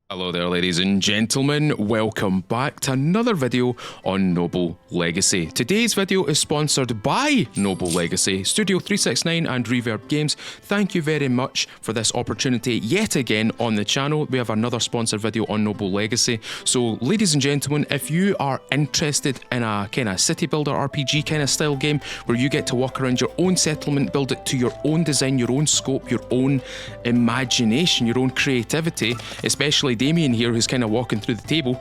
Hello there, ladies and gentlemen. Welcome back to another video on Noble Legacy. Today's video is sponsored by Noble Legacy, Studio 369 and REverb Games. Thank you very much for this opportunity yet again on the channel. We have another sponsored video on Noble Legacy. So, ladies and gentlemen, if you are interested in a kind of city builder RPG kind of style game where you get to walk around your own settlement, build it to your own design, your own scope, your own imagination, your own creativity, especially Damien here who's kind of walking through the table.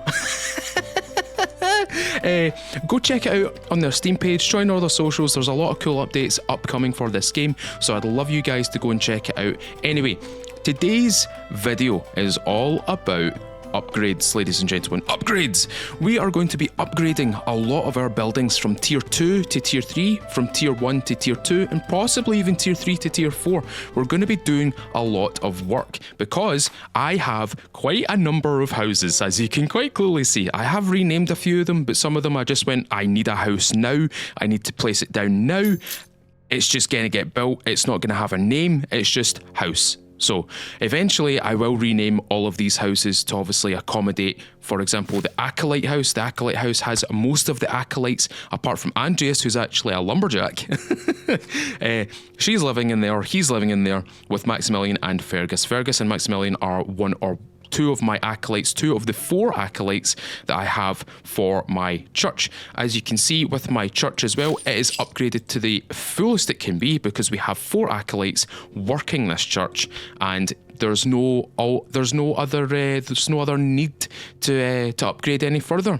Go check it out on their Steam page, join all their socials. There's a lot of cool updates upcoming for this game, so I'd love you guys to go and check it out. Anyway, today's video is all about upgrades, ladies and gentlemen. Upgrades! We are going to be upgrading a lot of our buildings from tier 2 to tier 3, from tier 1 to tier 2, and possibly even tier 3 to tier 4. We're going to be doing a lot of work because I have quite a number of houses, as you can quite clearly see. I have renamed a few of them, but some of them I just went, I need a house now, I need to place it down now. It's just going to get built, it's not going to have a name, it's just house. So eventually I will rename all of these houses to obviously accommodate, for example, the Acolyte house. The Acolyte house has most of the Acolytes apart from Andreas, who's actually a lumberjack. She's living in there, he's living in there with Maximilian and Fergus. Fergus and Maximilian are one or two of my acolytes, two of the 4 acolytes that I have for my church. As you can see with my church as well, it is upgraded to the fullest it can be because we have 4 acolytes working this church, and there's no other need to upgrade any further.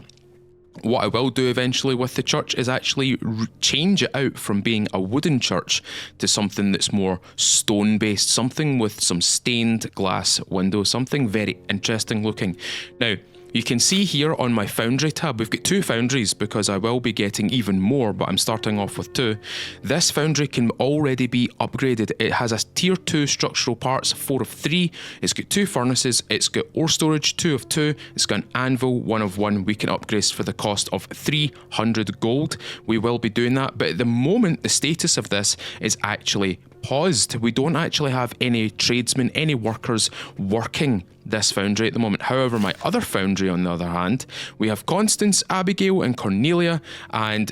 What I will do eventually with the church is actually change it out from being a wooden church to something that's more stone based, something with some stained glass windows, something very interesting looking. Now, you can see here on my foundry tab, we've got 2 foundries because I will be getting even more, but I'm starting off with 2. This foundry can already be upgraded. It has a tier 2 structural parts, 4 of 3. It's got 2 furnaces. It's got ore storage, 2 of 2. It's got an anvil, 1 of 1. We can upgrade for the cost of 300 gold. We will be doing that, but at the moment, the status of this is actually paused. We don't actually have any tradesmen, any workers working this foundry at the moment. However, my other foundry, on the other hand, we have Constance, Abigail and Cornelia, and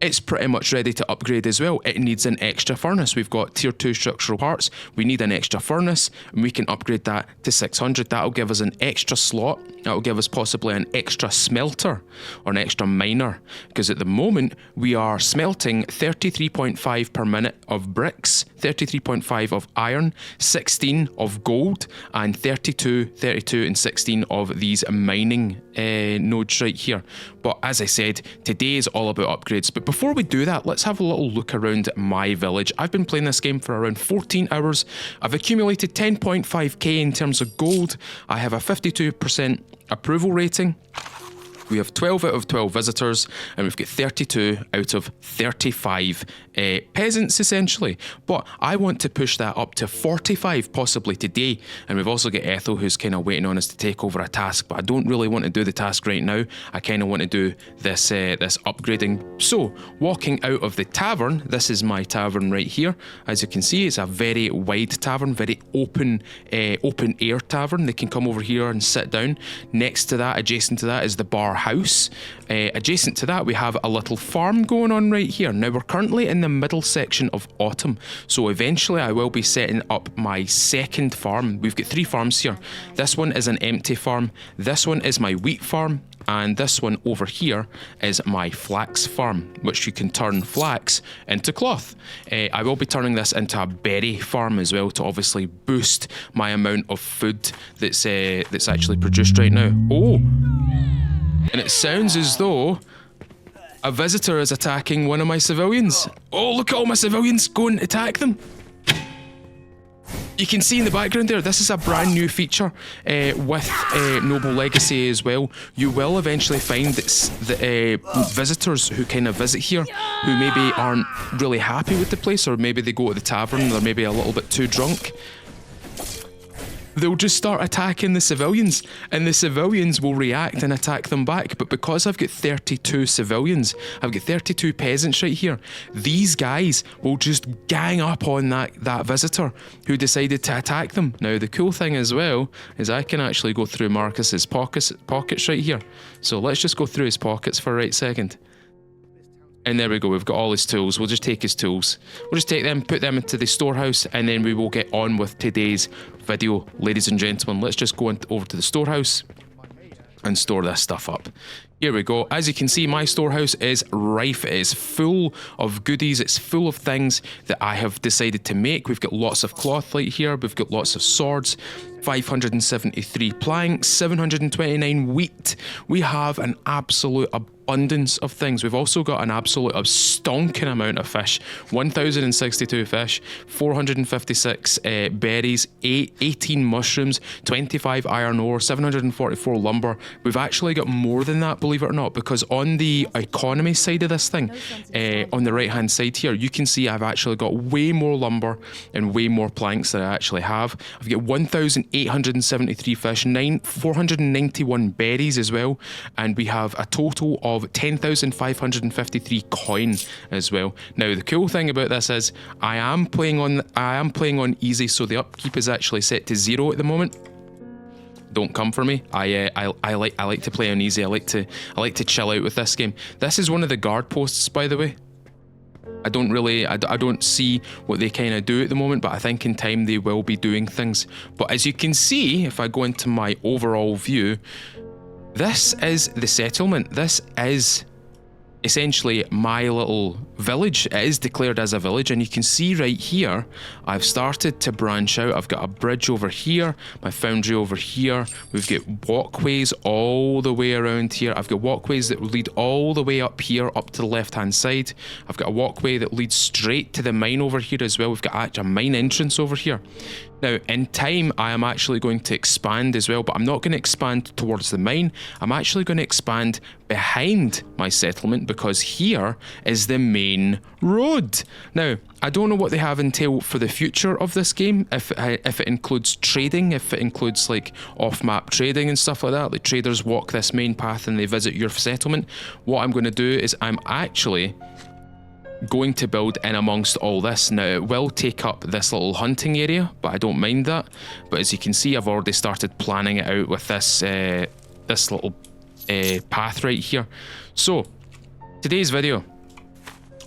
it's pretty much ready to upgrade as well. It needs an extra furnace. We've got tier 2 structural parts. We need an extra furnace, and we can upgrade that to 600. That'll give us an extra slot. That'll give us possibly an extra smelter or an extra miner, because at the moment we are smelting 33.5 per minute of bricks, 33.5 of iron, 16 of gold, and 32, and 16 of these mining nodes right here. But as I said, today is all about upgrades. But before we do that, let's have a little look around my village. I've been playing this game for around 14 hours. I've accumulated 10.5k in terms of gold. I have a 52% approval rating. We have 12 out of 12 visitors, and we've got 32 out of 35 peasants, essentially. But I want to push that up to 45, possibly today. And we've also got Ethel, who's kind of waiting on us to take over a task, but I don't really want to do the task right now. I kind of want to do this this upgrading. So, walking out of the tavern, this is my tavern right here. As you can see, it's a very wide tavern, very open air tavern. They can come over here and sit down. Next to that, adjacent to that, is the bar house. Adjacent to that, we have a little farm going on right here. Now, we're currently in the middle section of autumn, so eventually I will be setting up my second farm. We've got 3 farms here. This one is an empty farm, this one is my wheat farm, and this one over here is my flax farm, which you can turn flax into cloth. I will be turning this into a berry farm as well to obviously boost my amount of food that's actually produced right now. Oh! And it sounds as though a visitor is attacking one of my civilians. Oh, look at all my civilians. Go and attack them. You can see in the background there, this is a brand new feature with Noble Legacy as well. You will eventually find that visitors who kind of visit here, who maybe aren't really happy with the place, or maybe they go to the tavern, they're maybe a little bit too drunk, they'll just start attacking the civilians, and the civilians will react and attack them back. But because I've got 32 civilians, I've got 32 peasants right here, these guys will just gang up on that visitor who decided to attack them. Now, the cool thing as well is I can actually go through Marcus's pockets right here. So let's just go through his pockets for a right second. And there we go, we've got all his tools. We'll just take his tools. We'll just take them, put them into the storehouse, and then we will get on with today's video, ladies and gentlemen. Let's just go over to the storehouse and store this stuff up. Here we go. As you can see, my storehouse is rife. It is full of goodies. It's full of things that I have decided to make. We've got lots of cloth right here. We've got lots of swords, 573 planks, 729 wheat. We have an absolute abundance of things. We've also got an absolute stonking amount of fish. 1,062 fish, 456 berries, 18 mushrooms, 25 iron ore, 744 lumber. We've actually got more than that, believe it or not, because on the economy side of this thing, on the right hand side here, you can see I've actually got way more lumber and way more planks than I actually have. I've got 1,873 fish, 491 berries as well, and we have a total of 10,553 coin as well. Now, the cool thing about this is I am playing on easy, so the upkeep is actually set to 0 at the moment. Don't come for me. I like to play on easy. I like to chill out with this game. This is one of the guard posts, by the way. I don't see what they kind of do at the moment, but I think in time they will be doing things. But as you can see, if I go into my overall view, this is the settlement. This is essentially my little village. It is declared as a village, and you can see right here I've started to branch out. I've got a bridge over here, my foundry over here. We've got walkways all the way around here. I've got walkways that lead all the way up here, up to the left hand side. I've got a walkway that leads straight to the mine over here as well. We've got a mine entrance over here. Now, in time, I am actually going to expand as well, but I'm not going to expand towards the mine. I'm actually going to expand behind my settlement, because here is the main road. Now, I don't know what they have entail for the future of this game, if it includes trading, if it includes like off-map trading and stuff like that. Like traders walk this main path and they visit your settlement. What I'm going to do is I'm actually going to build in amongst all this. Now, it will take up this little hunting area, but I don't mind that. But as you can see, I've already started planning it out with this this little path right here. So today's video,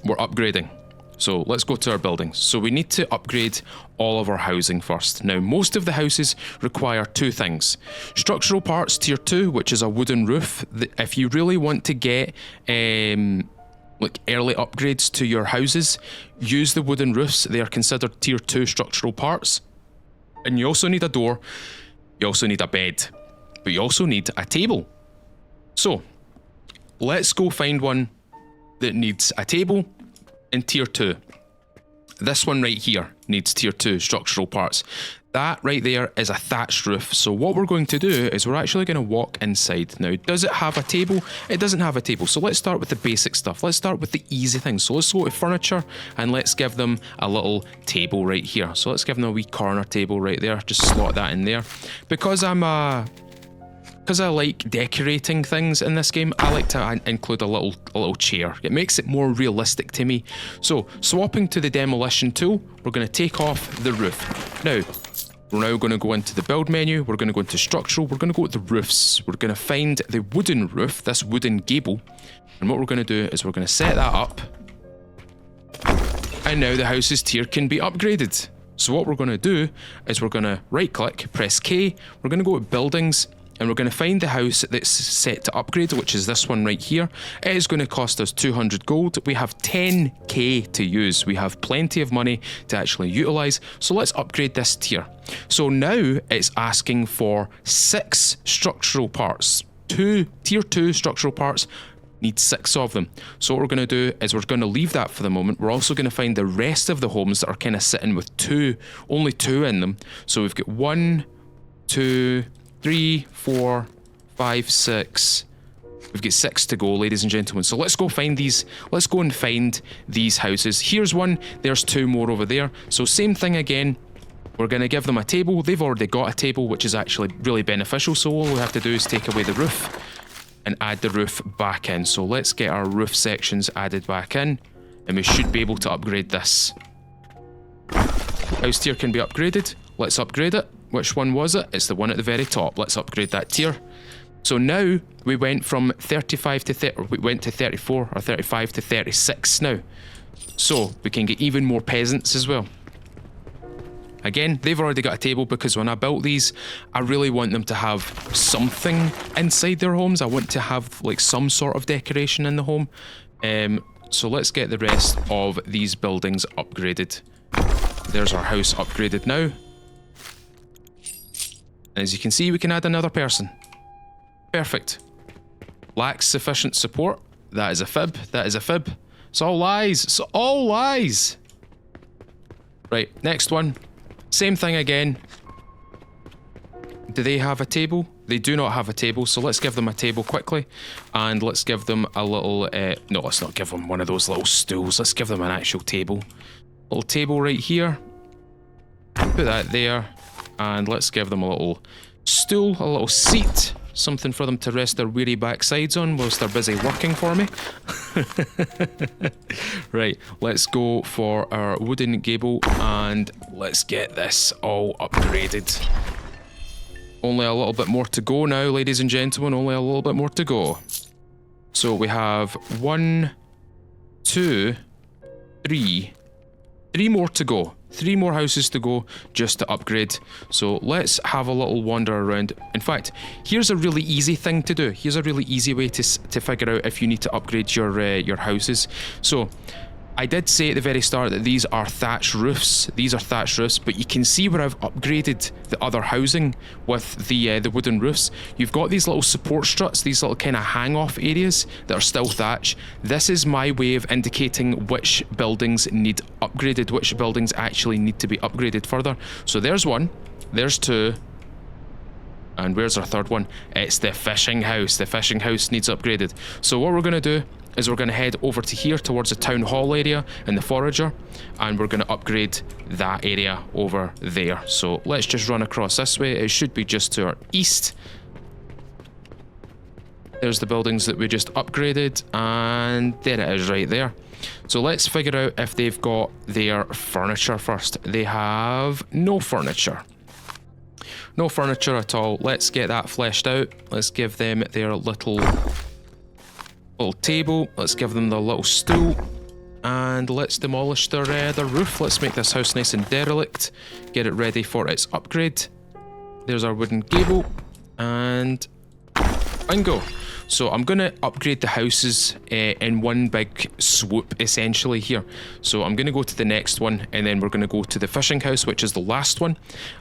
we're upgrading. So let's go to our buildings. So we need to upgrade all of our housing first. Now, most of the houses require two things. Structural parts tier 2, which is a wooden roof. If you really want to get like early upgrades to your houses, use the wooden roofs. They are considered tier 2 structural parts. And you also need a door, you also need a bed, but you also need a table. So let's go find one that needs a table in tier 2. This one right here needs tier 2 structural parts. That right there is a thatched roof. So what we're going to do is we're actually going to walk inside. Now, does it have a table? It doesn't have a table. So let's start with the basic stuff. Let's start with the easy things. So let's go to furniture and let's give them a little table right here. So let's give them a wee corner table right there. Just slot that in there. Because I like decorating things in this game, I like to include a little chair. It makes it more realistic to me. So swapping to the demolition tool, we're going to take off the roof. Now, we're now going to go into the build menu. We're going to go into structural. We're going to go to the roofs. We're going to find the wooden roof, this wooden gable. And what we're going to do is we're going to set that up. And now the house's tier can be upgraded. So what we're going to do is we're going to right click, press K. We're going to go to buildings. And we're going to find the house that's set to upgrade, which is this one right here. It is going to cost us 200 gold. We have 10k to use. We have plenty of money to actually utilize. So let's upgrade this tier. So now it's asking for 6 structural parts. Tier 2 structural parts. Need 6 of them. So what we're going to do is we're going to leave that for the moment. We're also going to find the rest of the homes that are kind of sitting with only two in them. So we've got 1, 2, 3, 4, 5, 6. We've got 6 to go, ladies and gentlemen. So let's go find these. Let's go and find these houses. Here's one. There's 2 more over there. So same thing again. We're going to give them a table. They've already got a table, which is actually really beneficial. So all we have to do is take away the roof and add the roof back in. So let's get our roof sections added back in, and we should be able to upgrade this. House tier can be upgraded. Let's upgrade it. Which one was it? It's the one at the very top. Let's upgrade that tier. So now we went from 35 to 30, we went to 34 or 35 to 36 now. So we can get even more peasants as well. Again, they've already got a table because when I built these, I really want them to have something inside their homes. I want to have like some sort of decoration in the home. So let's get the rest of these buildings upgraded. There's our house upgraded now. As you can see, we can add another person. Perfect. Lacks sufficient support. That is a fib. That is a fib. It's all lies. It's all lies. Right, next one. Same thing again. Do they have a table? They do not have a table, so let's give them a table quickly. And let's give them a little... no, let's not give them one of those little stools. Let's give them an actual table. Little table right here. Put that there. And let's give them a little stool, a little seat. Something for them to rest their weary backsides on whilst they're busy working for me. Right, let's go for our wooden gable and let's get this all upgraded. Only a little bit more to go now, ladies and gentlemen, only a little bit more to go. So we have 1, 2, 3 more to go. 3 more houses to go just to upgrade. So let's have a little wander around. In fact, here's a really easy thing to do. Here's a really easy way to figure out if you need to upgrade your houses. So I did say at the very start that these are thatch roofs. These are thatch roofs, but you can see where I've upgraded the other housing with the wooden roofs. You've got these little support struts, these little kind of hang-off areas that are still thatch. This is my way of indicating which buildings need upgraded, which buildings actually need to be upgraded further. So there's 1, there's 2, and where's our third one? It's the fishing house. The fishing house needs upgraded. So what we're going to do is we're going to head over to here towards the town hall area and the forager, and we're going to upgrade that area over there. So let's just run across this way. It should be just to our east. There's the buildings that we just upgraded, and there it is right there. So let's figure out if they've got their furniture first. They have no furniture. No furniture at all. Let's get that fleshed out. Let's give them their little table. Let's give them the little stool, and let's demolish their roof. Let's make this house nice and derelict. Get it ready for its upgrade. There's our wooden gable, and bingo. So I'm going to upgrade the houses in one big swoop, essentially, here. So I'm going to go to the next one, and then we're going to go to the fishing house, which is the last one,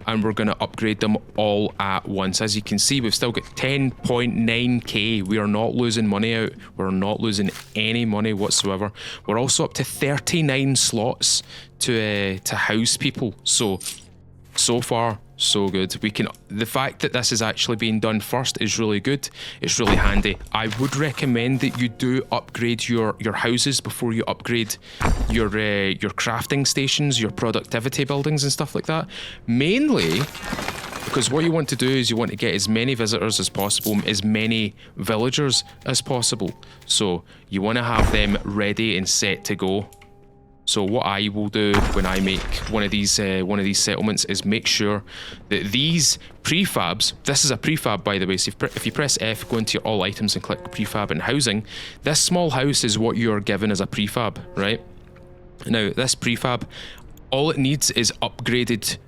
and we're going to upgrade them all at once. As you can see, we've still got 10.9k. We are not losing money out. We're not losing any money whatsoever. We're also up to 39 slots to house people. So far, so good. The fact that this is actually being done first is really good. It's really handy. I would recommend that you do upgrade your houses before you upgrade your crafting stations, your productivity buildings and stuff like that. Mainly because what you want to do is you want to get as many visitors as possible, as many villagers as possible. So you want to have them ready and set to go. So what I will do when I make one of these settlements is make sure that these prefabs, this is a prefab by the way, so if you press F, go into your all items and click prefab and housing, this small house is what you're given as a prefab, right? Now this prefab, all it needs is upgraded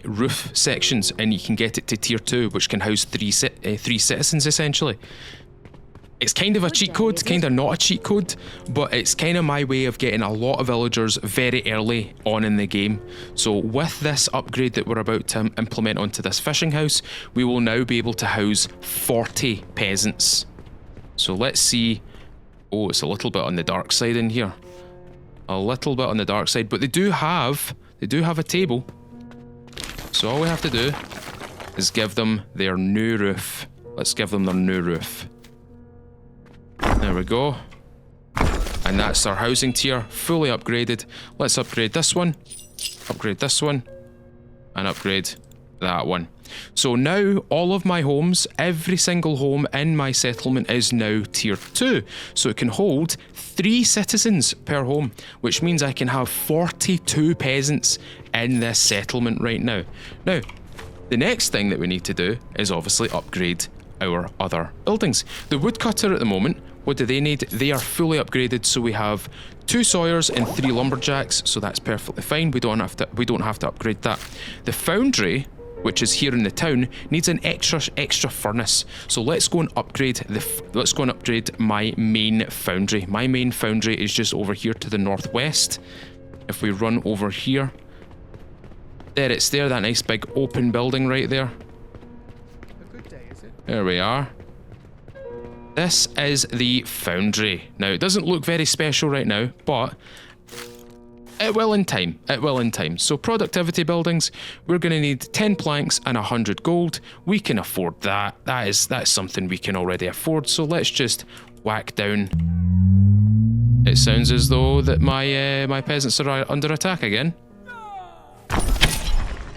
roof sections, and you can get it to tier 2, which can house three citizens essentially. It's kind of a cheat code, kind of not a cheat code, but it's kind of my way of getting a lot of villagers very early on in the game. So with this upgrade that we're about to implement onto this fishing house, we will now be able to house 40 peasants. So let's see. Oh, it's a little bit on the dark side in here. A little bit on the dark side, but they do have a table. So all we have to do is give them their new roof. Let's give them their new roof. There we go. And that's our housing tier, fully upgraded. Let's upgrade this one. Upgrade this one. and upgrade that one. So now all of my homes, every single home in my settlement is now tier 2. So it can hold 3 citizens per home, which means I can have 42 peasants in this settlement right now. Now, the next thing that we need to do is obviously upgrade our other buildings. The woodcutter at the moment, what do they need? They are fully upgraded, so we have 2 sawyers and 3 lumberjacks, so that's perfectly fine. We don't have to upgrade that. The foundry, which is here in the town, needs an extra furnace. So let's go and upgrade my main foundry. My main foundry is just over here to the northwest. If we run over here, there it's there, that nice big open building right there. A good day, is it? There we are. This is the foundry. Now, it doesn't look very special right now, but it will in time. It will in time. So productivity buildings, we're going to need 10 planks and 100 gold. We can afford that. That's something we can already afford. So let's just whack down. It sounds as though that my peasants are under attack again.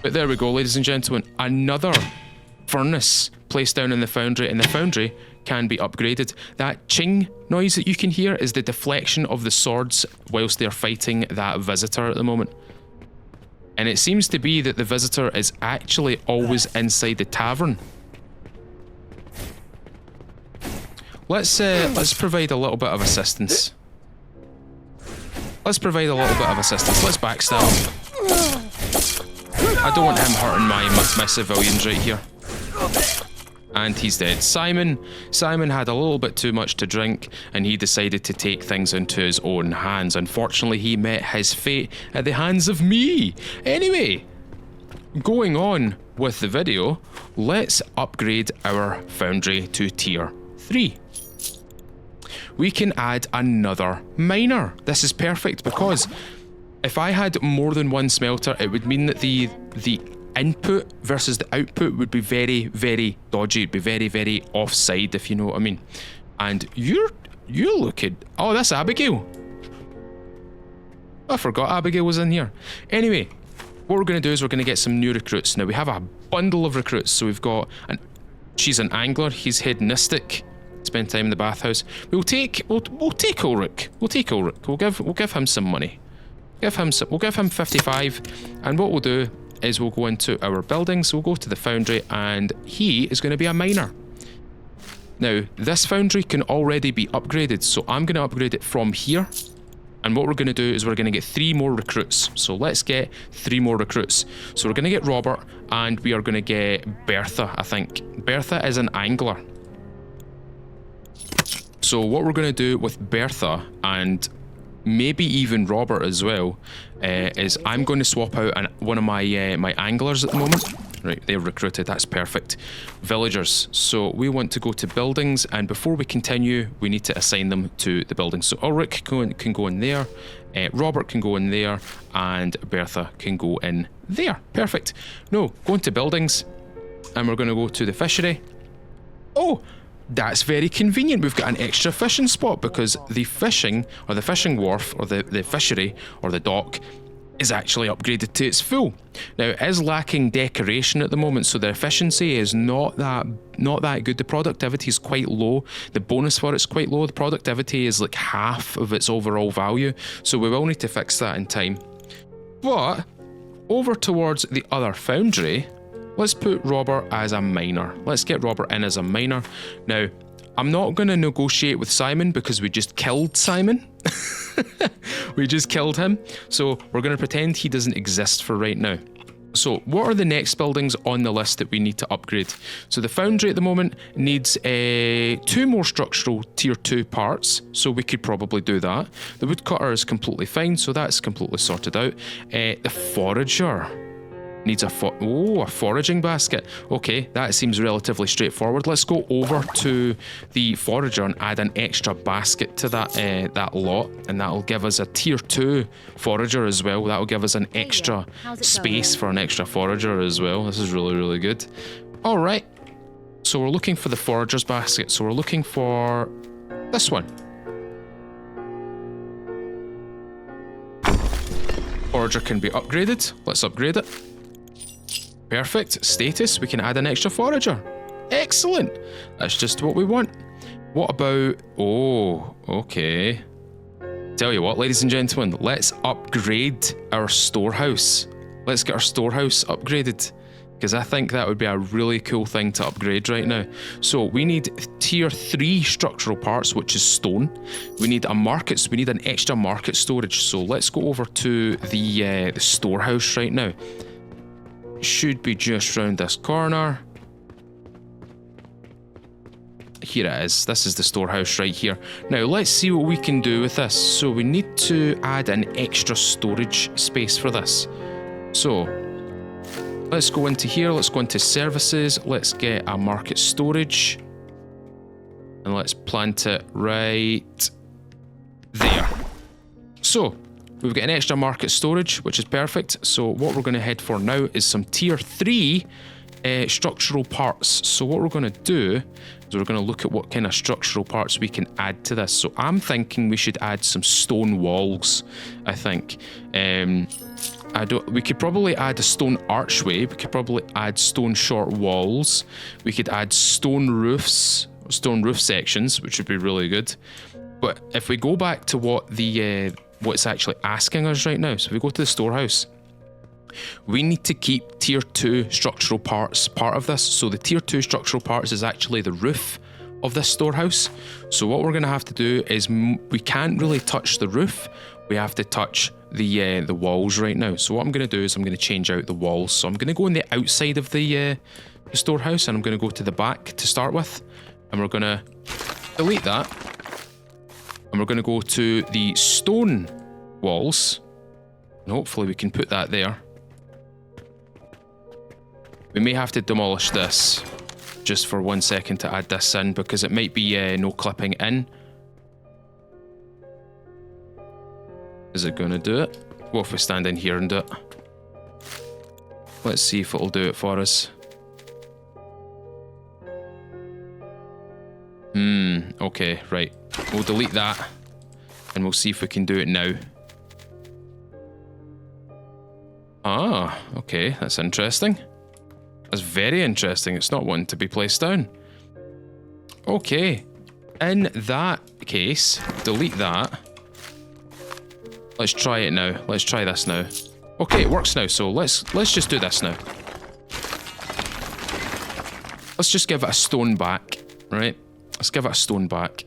But there we go, ladies and gentlemen. Another furnace placed down in the foundry, and the foundry can be upgraded. That ching noise that you can hear is the deflection of the swords whilst they're fighting that visitor at the moment. And it seems to be that the visitor is actually always inside the tavern. Let's provide a little bit of assistance. Let's backstab. I don't want him hurting my civilians right here. And he's dead. Simon had a little bit too much to drink, and he decided to take things into his own hands. Unfortunately, he met his fate at the hands of me. Anyway, going on with the video, let's upgrade our foundry to tier 3. We can add another miner. This is perfect because if I had more than one smelter, it would mean that the input versus the output would be very, very dodgy. It'd be very, very offside, if you know what I mean. And you're looking... Oh, that's Abigail. I forgot Abigail was in here. Anyway, what we're going to do is we're going to get some new recruits. Now, we have a bundle of recruits. So we've got... She's an angler. He's hedonistic. Spend time in the bathhouse. We'll take Ulrich. We'll give him some money. We'll give him 55. And what we'll do is we'll go into our buildings, we'll go to the foundry, and he is going to be a miner. Now, this foundry can already be upgraded, so I'm going to upgrade it from here. And what we're going to do is we're going to get 3 more recruits. So let's get 3 more recruits. So we're going to get Robert, and we are going to get Bertha, I think. Bertha is an angler. So what we're going to do with Bertha, and maybe even Robert as well, is I'm going to swap out one of my anglers at the moment. Right, they're recruited, that's perfect. Villagers, so we want to go to buildings, and before we continue, we need to assign them to the buildings. So Ulrich can go in there, Robert can go in there, and Bertha can go in there. Perfect. No, go into buildings, and we're going to go to the fishery. Oh! That's very convenient. We've got an extra fishing spot because the fishing wharf or the fishery or the dock is actually upgraded to its full. Now, it is lacking decoration at the moment, so the efficiency is not that good. The productivity is quite low. The bonus for it's quite low. The productivity is like half of its overall value, so we will need to fix that in time. But over towards the other foundry, let's put Robert as a miner. Let's get Robert in as a miner. Now, I'm not going to negotiate with Simon because we just killed Simon. We just killed him. So we're going to pretend he doesn't exist for right now. So what are the next buildings on the list that we need to upgrade? So the foundry at the moment needs 2 more structural tier 2 parts, so we could probably do that. The woodcutter is completely fine, so that's completely sorted out. The forager needs a foraging basket. Okay, that seems relatively straightforward. Let's go over to the forager and add an extra basket to that lot, and that'll give us a tier 2 forager as well. That'll give us an extra space for an extra forager as well. This is really, really good. All right, so we're looking for the forager's basket. So we're looking for this one. Forager can be upgraded. Let's upgrade it. Perfect. Status, we can add an extra forager. Excellent. That's just what we want. What about... Oh, okay. Tell you what, ladies and gentlemen, let's upgrade our storehouse. Let's get our storehouse upgraded, because I think that would be a really cool thing to upgrade right now. So we need tier 3 structural parts, which is stone. We need we need an extra market storage. So let's go over to the storehouse right now. Should be just round this corner. Here it is. This is the storehouse right here. Now let's see what we can do with this. So we need to add an extra storage space for this. So let's go into here. Let's go into services. Let's get a market storage. And let's plant it right there. So we've got an extra market storage, which is perfect. So what we're going to head for now is some tier 3 structural parts. So what we're going to do is we're going to look at what kind of structural parts we can add to this. So I'm thinking we should add some stone walls, I think. We could probably add a stone archway. We could probably add stone short walls. We could add stone roofs, stone roof sections, which would be really good. But if we go back to what it's actually asking us right now, so if we go to the storehouse, we need to keep tier 2 structural parts part of this. So the tier 2 structural parts is actually the roof of this storehouse. So what we're going to have to do is we can't really touch the roof. We have to touch the walls right now. So what I'm going to do is I'm going to change out the walls. So I'm going to go on the outside of the storehouse, and I'm going to go to the back to start with, and we're going to delete that, and we're going to go to the stone walls, and hopefully we can put that there. We may have to demolish this just for 1 second to add this in, because it might be no clipping in. Is it going to do it? What if we stand in here and do it? Let's see if it'll do it for us. Okay, right. We'll delete that, and we'll see if we can do it now. Ah, okay, that's interesting. That's very interesting. It's not one to be placed down. Okay, in that case, delete that. Let's try it now. Let's try this now. Okay, it works now, so let's just do this now. Let's just give it a stone back, right? Let's give it a stone back.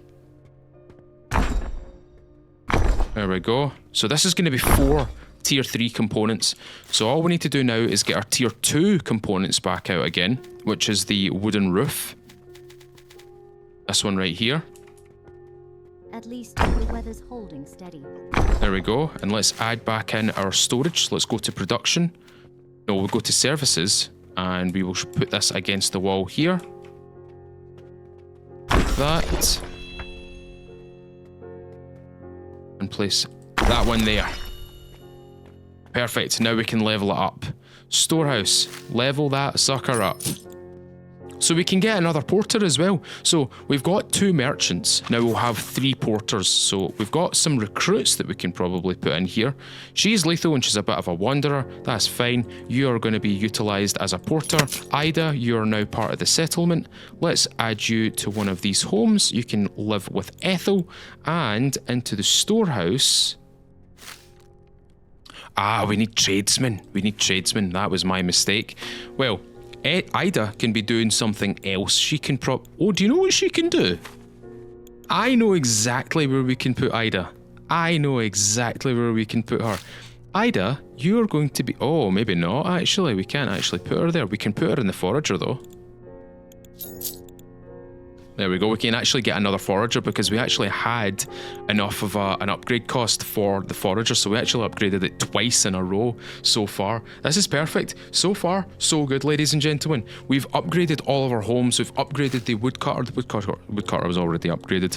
There we go. So this is going to be 4 tier 3 components. So all we need to do now is get our tier 2 components back out again, which is the wooden roof. This one right here. At least the weather's holding steady. There we go. And let's add back in our storage. Let's go to production. No, we'll go to services, and we will put this against the wall here. Like that. And place that one there. Perfect. Now we can level it up. Storehouse. Level that sucker up. So we can get another porter as well. So we've got 2 merchants. Now we'll have 3 porters. So we've got some recruits that we can probably put in here. She's lethal and she's a bit of a wanderer. That's fine. You are going to be utilised as a porter. Ida, you are now part of the settlement. Let's add you to one of these homes. You can live with Ethel. And into the storehouse... Ah, we need tradesmen. We need tradesmen. That was my mistake. Well... Ida can be doing something else. She can Oh, do you know what she can do? I know exactly where we can put Ida. I know exactly where we can put her. Ida, you're going to be... Oh, maybe not, actually. We can't actually put her there. We can put her in the forager, though. There we go. We can actually get another forager because we actually had enough of an upgrade cost for the forager, so we actually upgraded it twice in a row so far. This is perfect. So far, so good, ladies and gentlemen. We've upgraded all of our homes. We've upgraded the woodcutter. The woodcutter was already upgraded.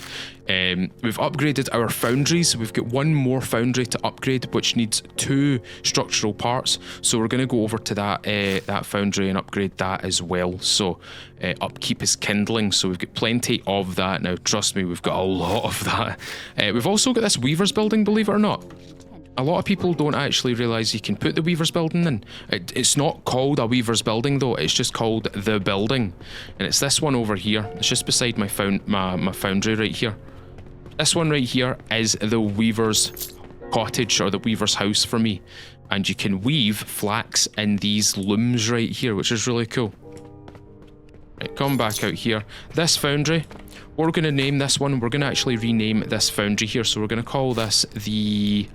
We've upgraded our foundries. We've got 1 more foundry to upgrade, which needs 2 structural parts. So we're going to go over to that foundry and upgrade that as well. So upkeep is kindling. So we've got plenty of that now. Trust me, we've got a lot of that. We've also got this weaver's building, believe it or not. A lot of people don't actually realise you can put the Weaver's building in. It's not called a Weaver's building though, it's just called the building. And it's this one over here. It's just beside my foundry right here. This one right here is the Weaver's cottage, or the Weaver's house for me. And you can weave flax in these looms right here, which is really cool. Right, come back out here. This foundry, we're going to name this one. We're going to actually rename this foundry here. So we're going to call this the...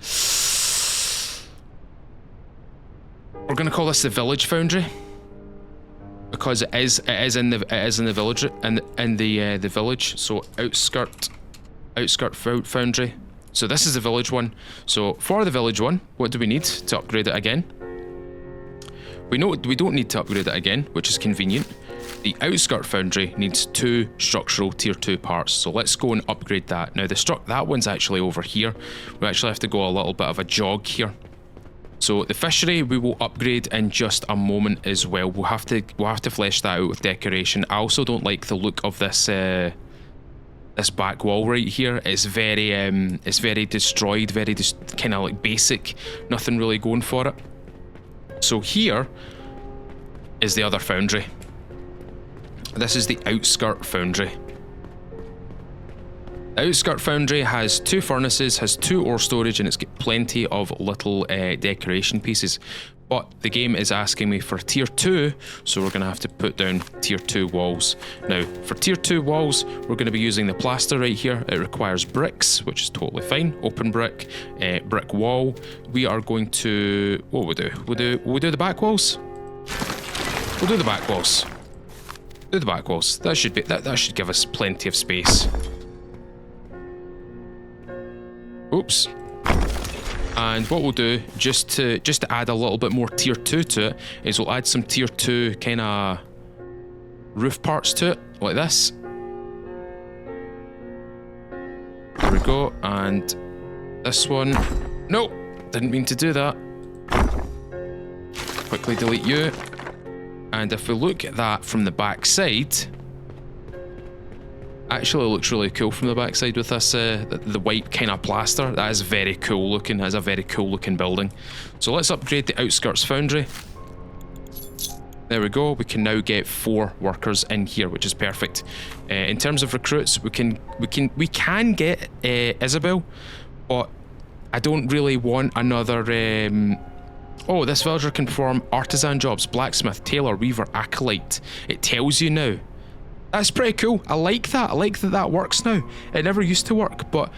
We're going to call this the village foundry, because it is in the village, in the village. So outskirt foundry. So this is the village one. So for the village one, what do we need to upgrade it again? We don't need to upgrade it again, which is convenient. The outskirt foundry needs 2 structural tier 2 parts, so let's go and upgrade that. Now that one's actually over here. We actually have to go a little bit of a jog here. So the fishery we will upgrade in just a moment as well. We'll have to flesh that out with decoration. I also don't like the look of this this back wall right here. It's very destroyed, very kind of like basic, nothing really going for it. So here is the other foundry. This is the outskirt foundry. The outskirt foundry has 2 furnaces, has 2 ore storage, and it's got plenty of little decoration pieces. But the game is asking me for tier 2, so we're going to have to put down tier 2 walls. Now, for tier 2 walls, we're going to be using the plaster right here. It requires bricks, which is totally fine. Open brick, brick wall. We are going to... What we'll do? We'll do the back walls? We'll do the back walls. Do the back walls. That should give us plenty of space. Oops. And what we'll do, just to add a little bit more tier 2 to it, is we'll add some tier 2 kind of roof parts to it, like this. There we go. And this one, no, didn't mean to do that. Quickly delete you. And if we look at that from the back side, actually it looks really cool from the backside with this the white kind of plaster. That is very cool looking. That is a very cool looking building. So let's upgrade the outskirts foundry. There we go. We can now get 4 workers in here, which is perfect. In terms of recruits, we can get Isabel, but I don't really want another. Oh, this villager can perform artisan jobs: blacksmith, tailor, weaver, acolyte. It tells you now. That's pretty cool. I like that. I like that works now. It never used to work, but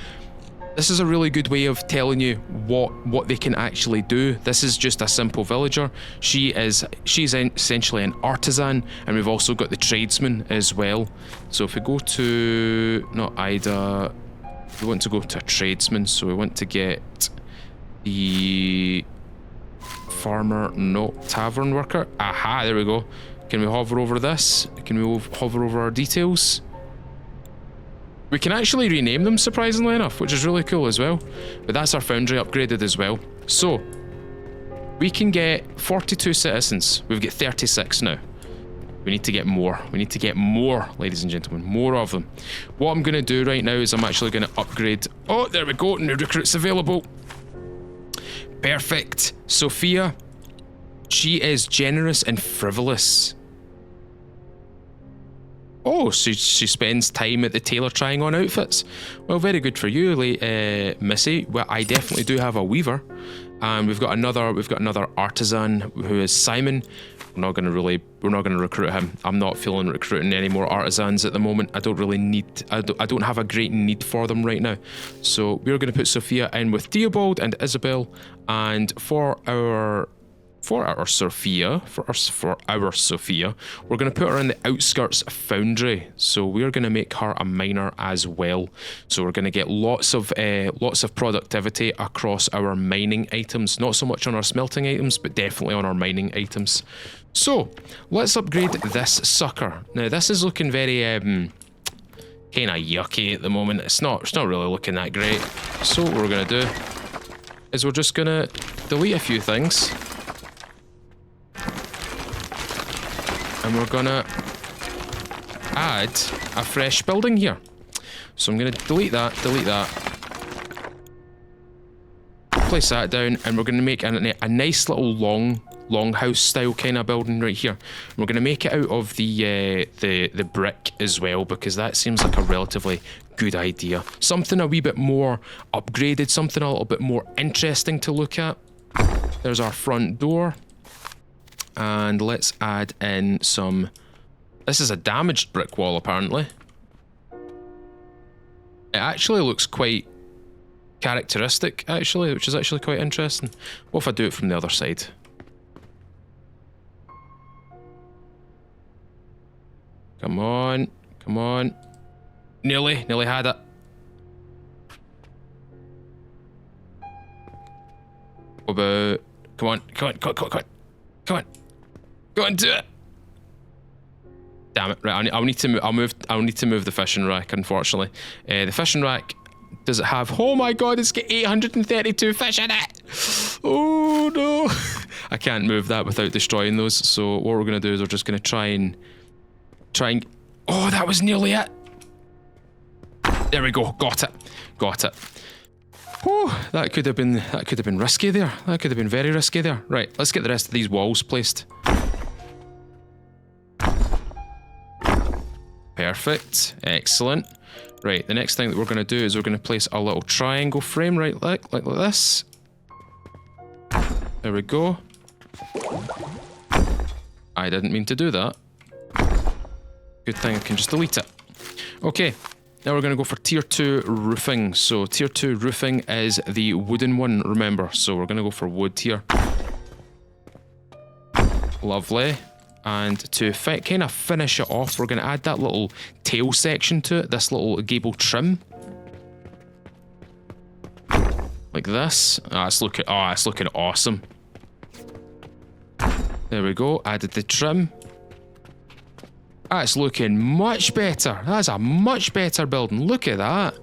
this is a really good way of telling you what they can actually do. This is just a simple villager. She's essentially an artisan, and we've also got the tradesman as well. So if we go to, not Ida, we want to go to a tradesman, so we want to get the farmer, no, tavern worker. Aha, there we go. Can we hover over this? Can we hover over our details? We can actually rename them, surprisingly enough, which is really cool as well. But that's our foundry upgraded as well. So, we can get 42 citizens. We've got 36 now. We need to get more. We need to get more, ladies and gentlemen. More of them. What I'm going to do right now is I'm actually going to upgrade... Oh, there we go. New recruits available. Perfect. Sophia. She is generous and frivolous. Oh, so she spends time at the tailor trying on outfits. Well, very good for you, Missy. Well, I definitely do have a weaver, and we've got another artisan who is Simon. We're not going to recruit him. I'm not feeling recruiting any more artisans at the moment. I don't really need. I don't have a great need for them right now. So we're going to put Sophia in with Theobald and Isabel, and for our Sophia, we're going to put her in the outskirts foundry. So we're going to make her a miner as well. So we're going to get lots of productivity across our mining items. Not so much on our smelting items, but definitely on our mining items. So let's upgrade this sucker. Now this is looking very kind of yucky at the moment. It's not really looking that great. So what we're going to do is we're just going to delete a few things. And we're gonna add a fresh building here. So I'm gonna delete that. place that down, and we're going to make a nice little longhouse style kind of building right here. We're going to make it out of the brick as well, because that seems like a relatively good idea. Something a wee bit more upgraded, something a little bit more interesting to look at. There's our front door. And let's add in some... This is a damaged brick wall, apparently. It actually looks quite characteristic, actually, which is actually quite interesting. What if I do it from the other side? Come on, come on. Nearly had it. What about... Come on, go on, do it. Damn it! Right, I'll need to move the fishing rack. Unfortunately, the fishing rack, does it have? Oh my god! It's got 832 fish in it. Oh no! I can't move that without destroying those. So what we're gonna do is we're just gonna try and. Oh, that was nearly it. There we go. Got it. Oh, that could have been risky there. That could have been very risky there. Right, let's get the rest of these walls placed. Perfect. Excellent. Right, the next thing that we're going to do is we're going to place a little triangle frame right like this. There we go. I didn't mean to do that. Good thing I can just delete it. Okay, now we're going to go for tier 2 roofing. So tier 2 roofing is the wooden one, remember. So we're going to go for wood here. Lovely. And to kind of finish it off, we're going to add that little tail section to it, this little gable trim. Like this. It's looking awesome. There we go, added the trim. That's looking much better. That's a much better building. Look at that.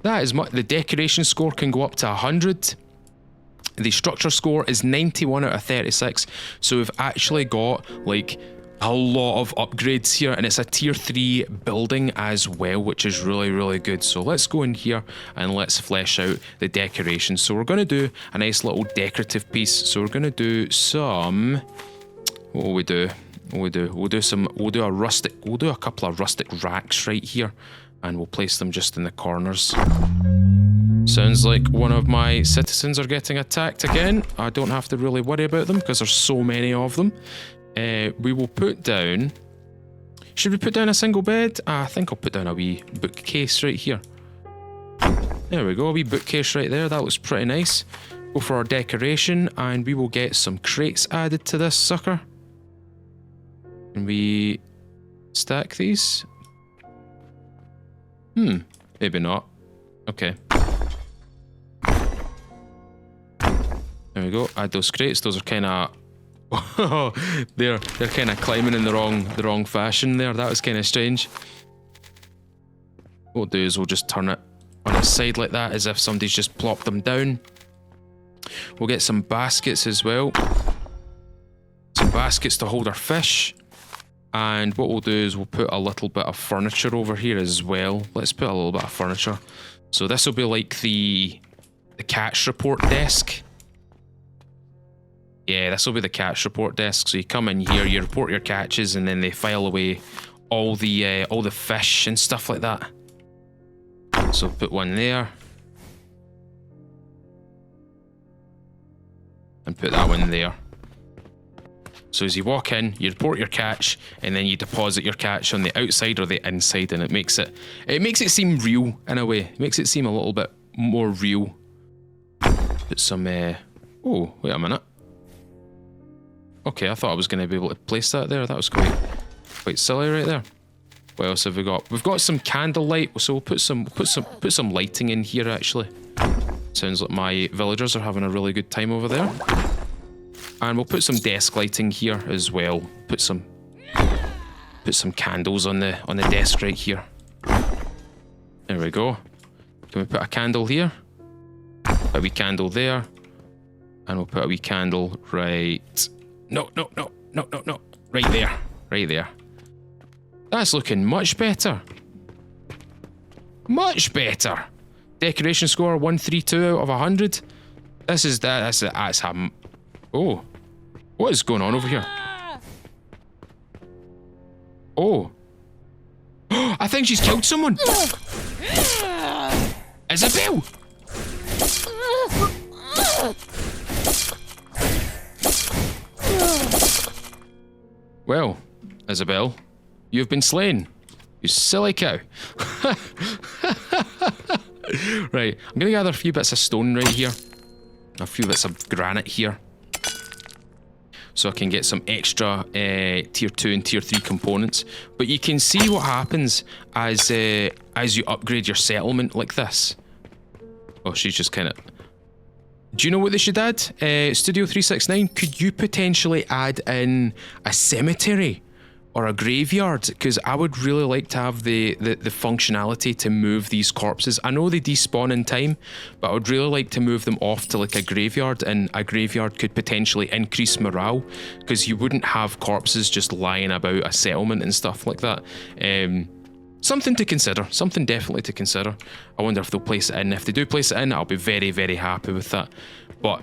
That is the decoration score can go up to 100. The structure score is 91 out of 36, so we've actually got like a lot of upgrades here, and it's a tier 3 building as well, which is really, really good. So let's go in here and let's flesh out the decorations. So we're going to do a nice little decorative piece. So we're going to do some... What will we do? We'll do a couple of rustic racks right here, and we'll place them just in the corners. Sounds like one of my citizens are getting attacked again. I don't have to really worry about them because there's so many of them. We will put down... Should we put down a single bed? I think I'll put down a wee bookcase right here. There we go, a wee bookcase right there. That looks pretty nice. Go for our decoration, and we will get some crates added to this sucker. Can we stack these? Maybe not. Okay. There we go. Add those crates. Those are kind of... they're kind of climbing in the wrong fashion there. That was kind of strange. What we'll do is we'll just turn it on its side like that, as if somebody's just plopped them down. We'll get some baskets as well. Some baskets to hold our fish. And what we'll do is we'll put a little bit of furniture over here as well. Let's put a little bit of furniture. So this will be like the catch report desk. Yeah, this will be the catch report desk. So you come in here, you report your catches, and then they file away all the fish and stuff like that. So put one there. And put that one there. So as you walk in, you report your catch, and then you deposit your catch on the outside or the inside, and it makes it seem real in a way. It makes it seem a little bit more real. Put some oh, wait a minute. Okay, I thought I was going to be able to place that there. That was quite silly right there. What else have we got? We've got some candlelight, so we'll put some lighting in here actually. Sounds like my villagers are having a really good time over there. And we'll put some desk lighting here as well. Put some candles on the desk right here. There we go. Can we put a candle here? Put a wee candle there. And we'll put a wee candle right... No. Right there. That's looking much better. Much better. Decoration score 132 out of 100. That's happened. Oh, what is going on over here? Oh, I think she's killed someone. Isabel. Well, Isabel, you've been slain. You silly cow. Right, I'm gonna gather a few bits of stone right here. A few bits of granite here. So I can get some extra tier 2 and tier 3 components. But you can see what happens as you upgrade your settlement like this. Oh, she's just kind of... Do you know what they should add? Studio 369, could you potentially add in a cemetery or a graveyard? Because I would really like to have the functionality to move these corpses. I know they despawn in time, but I would really like to move them off to like a graveyard, and a graveyard could potentially increase morale because you wouldn't have corpses just lying about a settlement and stuff like that. Something to consider, something definitely to consider. I wonder if they'll place it in. If they do place it in, I'll be very, very happy with that. But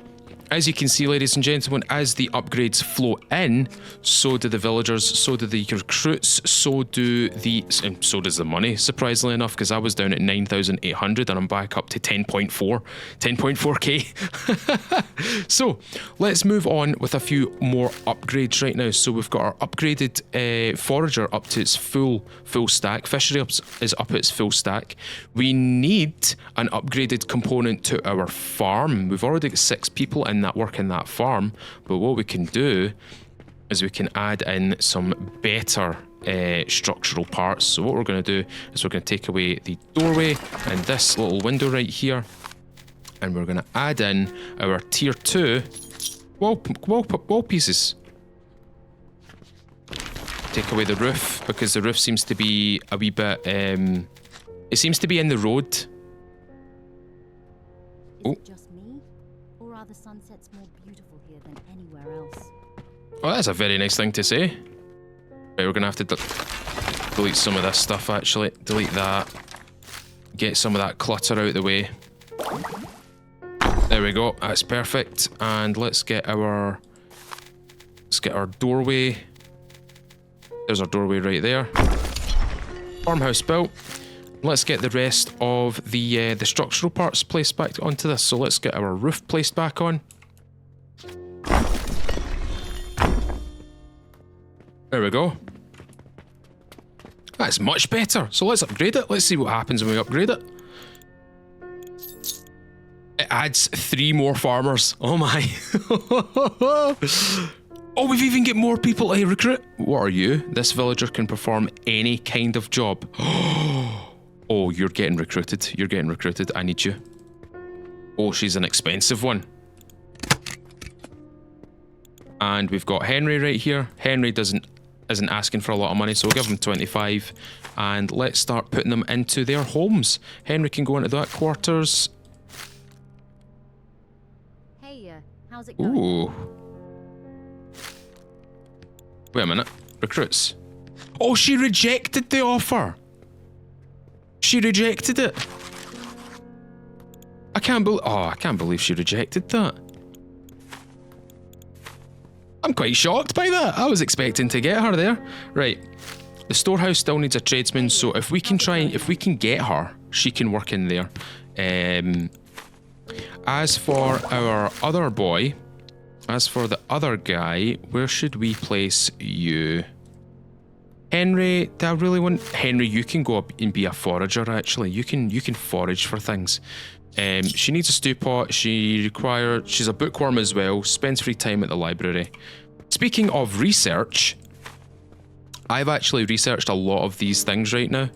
as you can see, ladies and gentlemen, as the upgrades flow in, so do the villagers, so do the recruits, so does the money, surprisingly enough, because I was down at 9,800 and I'm back up to 10.4k. So let's move on with a few more upgrades right now. So we've got our upgraded forager up to its full stack. Fishery is up at its full stack. We need an upgraded component to our farm. We've already got 6 people in that work in that farm, but what we can do is we can add in some better structural parts. So what we're going to do is we're going to take away the doorway and this little window right here, and we're going to add in our tier 2 wall pieces. Take away the roof because the roof seems to be a wee bit it seems to be in the road. Is it just me, or are the sunsets more beautiful here than anywhere else? Oh, that's a very nice thing to say. Right, we're gonna have to delete some of this stuff actually. Delete that. Get some of that clutter out of the way. There we go. That's perfect. And let's get our doorway. There's our doorway right there. Farmhouse built. Let's get the rest of the structural parts placed back onto this. So let's get our roof placed back on. There we go. That's much better. So let's upgrade it. Let's see what happens when we upgrade it. It adds 3 more farmers. Oh my. Oh, we've even got more people to recruit. What are you? This villager can perform any kind of job. Oh, you're getting recruited. You're getting recruited. I need you. Oh, she's an expensive one. And we've got Henry right here. Henry isn't asking for a lot of money, so we'll give him 25. And let's start putting them into their homes. Henry can go into that quarters. Hey, how's it going? Ooh. Wait a minute. Recruits. Oh, she rejected the offer. She rejected it. I can't believe she rejected that. I'm quite shocked by that. I was expecting to get her there. Right. The storehouse still needs a tradesman, so if we can get her, she can work in there. As for our other boy, as for the other guy, where should we place you? Henry, do I really want... Henry, you can go up and be a forager, actually. You can forage for things. She needs a stew pot. She's a bookworm as well. Spends free time at the library. Speaking of research, I've actually researched a lot of these things right now.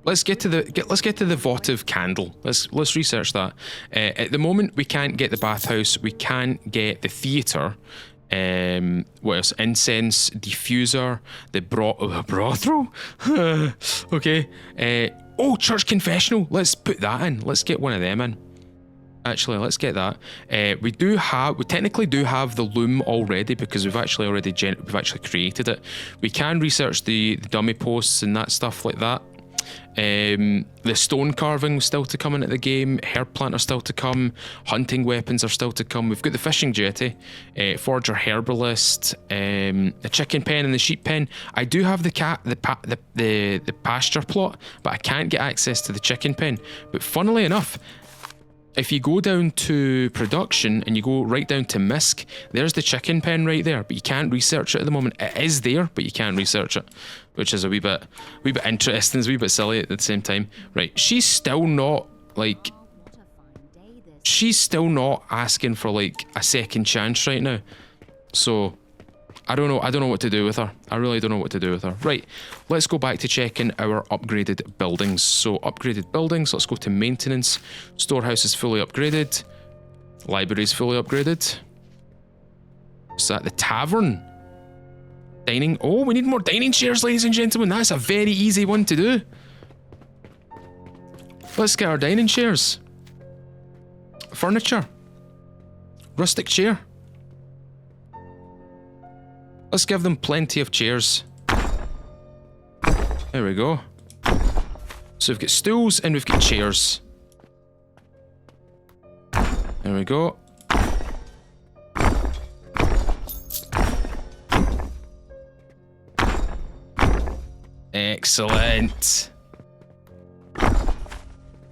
Let's get to the votive candle. Let's research that. At the moment, we can't get the bathhouse. We can't get the theatre. What else? Incense, diffuser, the brothel. Okay. Oh, church confessional. Let's put that in. Let's get one of them in. Actually, let's get that. We technically do have the loom already because we've actually created it. We can research the dummy posts and that stuff like that. The stone carving was still to come into the game. Herb plant are still to come. Hunting weapons are still to come. We've got the fishing jetty, forager herbalist, the chicken pen and the sheep pen. I do have the pasture plot, but I can't get access to the chicken pen. But funnily enough, if you go down to production and you go right down to misc, there's the chicken pen right there, but you can't research it at the moment. It is there, but you can't research it, which is a wee bit interesting, it's a wee bit silly at the same time. Right, she's still not like, she's still not asking for like a second chance right now. So I don't know what to do with her. I really don't know what to do with her. Right, let's go back to checking our upgraded buildings. So upgraded buildings, let's go to maintenance. Storehouse is fully upgraded. Library is fully upgraded. What's that? The tavern. Dining. Oh, we need more dining chairs, ladies and gentlemen. That's a very easy one to do. Let's get our dining chairs. Furniture. Rustic chair. Let's give them plenty of chairs. There we go. So we've got stools and we've got chairs. There we go. Excellent.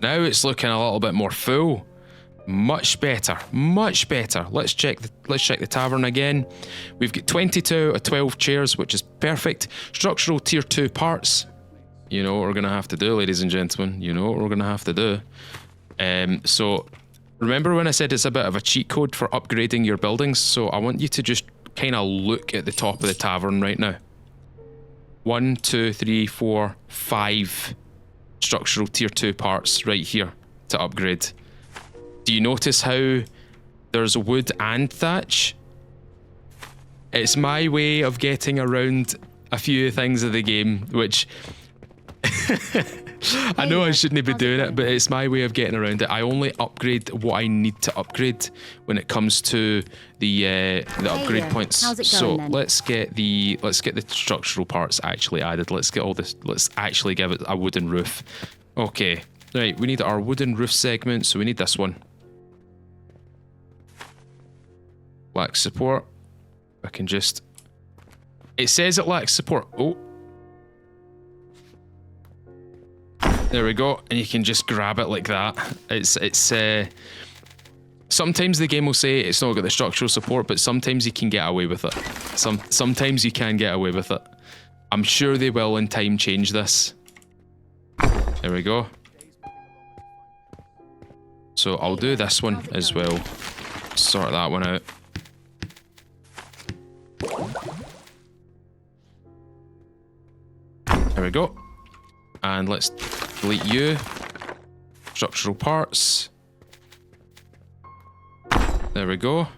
Now it's looking a little bit more full. Much better, much better. Let's check the tavern again. We've got 22 out of 12 chairs, which is perfect. Structural tier 2 parts. You know what we're gonna have to do, ladies and gentlemen. You know what we're gonna have to do. So remember when I said it's a bit of a cheat code for upgrading your buildings? So I want you to just kind of look at the top of the tavern right now. 1, 2, 3, 4, 5 structural tier 2 parts right here to upgrade. Do you notice how there's wood and thatch? It's my way of getting around a few things of the game, which I know I shouldn't be doing it, but it's my way of getting around it. I only upgrade what I need to upgrade when it comes to the upgrade points. How's it So going, then? let's get the structural parts actually added. Let's get all this. Let's actually give it a wooden roof. Okay, right. We need our wooden roof segment, so we need this one. Lacks support. I can just. It says it lacks support. Oh. There we go, and you can just grab it like that. It's sometimes the game will say it's not got the structural support, but sometimes you can get away with it. Sometimes you can get away with it. I'm sure they will in time change this. There we go. So I'll do this one as well. Sort that one out. There we go. And let's delete you. Structural parts. There we go.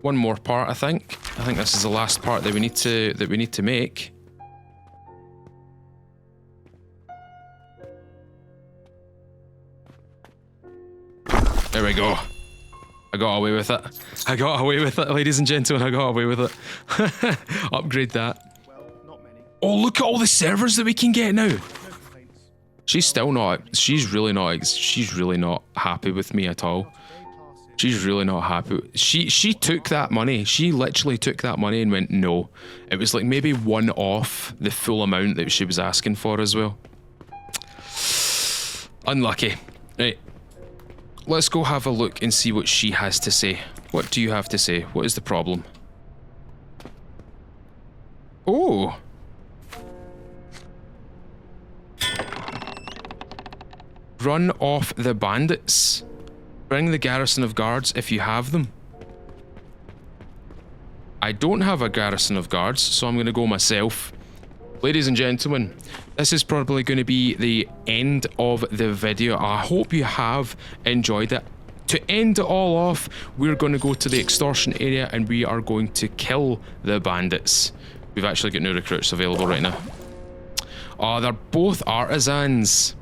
One more part, I think. I think this is the last part that we need to make. There we go. I got away with it. I got away with it, ladies and gentlemen. I got away with it. Upgrade that. Well, not many. Oh, look at all the servers that we can get now. No complaints. She's still not. She's really not happy with me at all. Very classy. She's really not happy. She took that money. She literally took that money and went no. It was like maybe one off the full amount that she was asking for as well. Unlucky. Right. Let's go have a look and see what she has to say. What do you have to say? What is the problem? Oh. Run off the bandits. Bring the garrison of guards if you have them. I don't have a garrison of guards, so I'm going to go myself. Ladies and gentlemen, this is probably going to be the end of the video. I hope you have enjoyed it. To end it all off, we're going to go to the extortion area and we are going to kill the bandits. We've actually got new recruits available right now. Oh, they're both artisans.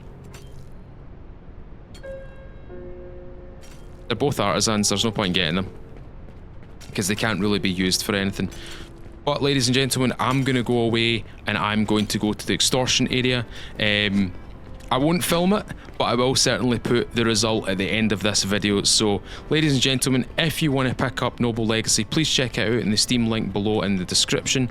They're both artisans, there's no point getting them. Because they can't really be used for anything. But ladies and gentlemen, I'm going to go away and I'm going to go to the extortion area. I won't film it, but I will certainly put the result at the end of this video. So ladies and gentlemen, if you want to pick up Noble Legacy, please check it out in the Steam link below in the description.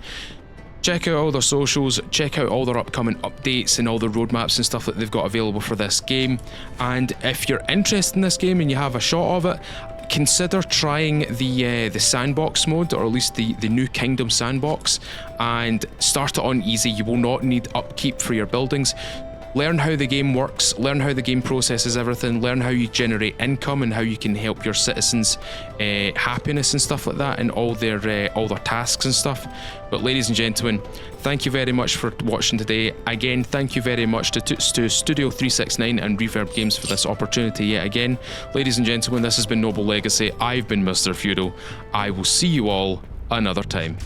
Check out all their socials, check out all their upcoming updates and all the roadmaps and stuff that they've got available for this game. And if you're interested in this game and you have a shot of it, consider trying the sandbox mode, or at least the New Kingdom sandbox, and start it on easy. You will not need upkeep for your buildings. Learn how the game works, learn how the game processes everything, learn how you generate income and how you can help your citizens' happiness and stuff like that, and all their tasks and stuff. But ladies and gentlemen, thank you very much for watching today. Again, thank you very much to Studio 369 and REverb Games for this opportunity yet again. Ladies and gentlemen, this has been Noble Legacy. I've been Mr. Feudal. I will see you all another time.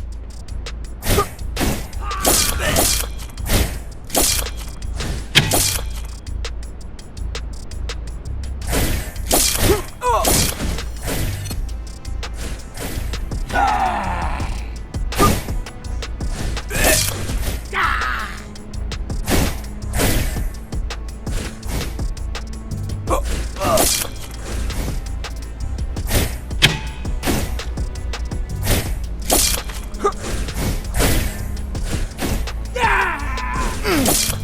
Yeah!